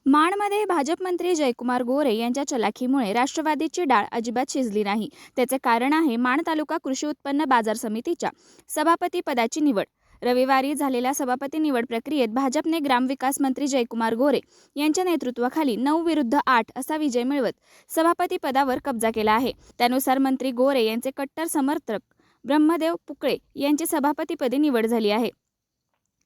माणमध्ये भाजप मंत्री जयकुमार गोरे यांच्या चलाखीमुळे राष्ट्रवादीची डाळ अजिबात शिजली नाही. त्याचे कारण आहे माण तालुका कृषी उत्पन्न बाजार समितीच्या सभापती पदाची निवड. रविवारी झालेल्या सभापती निवड प्रक्रियेत भाजपने ग्रामविकास मंत्री जयकुमार गोरे यांच्या नेतृत्वाखाली 9 विरुद्ध 8 असा विजय मिळवत सभापती पदावर कब्जा केला आहे. त्यानुसार मंत्री गोरे यांचे कट्टर समर्थक ब्रह्मदेव पुकळे यांची सभापतीपदी निवड झाली आहे.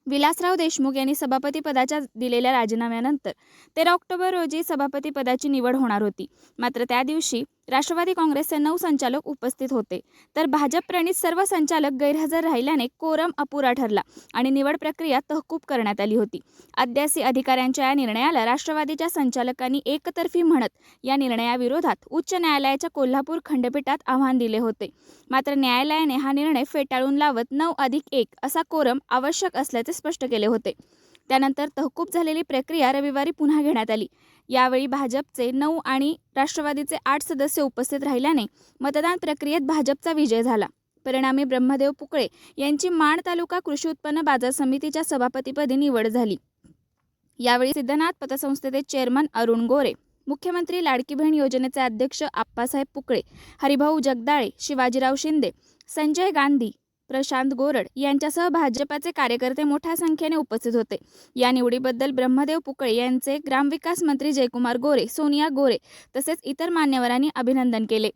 विलासराव देशमुख यांनी सभापती पदाच्या दिलेल्या राजीनाम्यानंतर 13 ऑक्टोबर रोजी सभापती पदाची निवड होणार होती. मात्र त्या दिवशी राष्ट्रवादी काँग्रेसचे 9 संचालक उपस्थित होते, तर भाजप प्रणित सर्व संचालक गैरहजर राहिल्याने कोरम अपुरा ठरला आणि निवड प्रक्रिया तहकूब करण्यात आली होती. अध्यासी अधिकाऱ्यांच्या या निर्णयाला राष्ट्रवादीच्या संचालकांनी एकतर्फी म्हणत या निर्णयाविरोधात उच्च न्यायालयाच्या कोल्हापूर खंडपीठात आव्हान दिले होते. मात्र न्यायालयाने हा निर्णय फेटाळून लावत 9+1 असा कोरम आवश्यक असल्याचे स्पष्ट केले होते. त्यानंतर तहकूब झालेली प्रक्रिया रविवारी पुन्हा घेण्यात आली. यावेळी भाजपचे 9 आणि राष्ट्रवादीचे 8 सदस्य उपस्थित राहिल्याने मतदान प्रक्रियेत भाजपचा विजय झाला. परिणामी ब्रह्मदेव पुकळे यांची माण तालुका कृषी उत्पन्न बाजार समितीच्या सभापतीपदी निवड झाली. यावेळी सिद्धनाथ पतसंस्थेचे चेअरमन अरुण गोरे, मुख्यमंत्री लाडकी बहीण योजनेचे अध्यक्ष आप्पासाहेब पुकळे, हरिभाऊ जगदाळे, शिवाजीराव शिंदे, संजय गांधी, प्रशांत गोरड यांच्यासह भाजपाचे कार्यकर्ते मोठ्या संख्येने उपस्थित होते. या निवडीबद्दल ब्रह्मदेव पुकळे यांचे ग्रामविकास मंत्री जयकुमार गोरे, सोनिया गोरे तसेच इतर मान्यवरांनी अभिनंदन केले.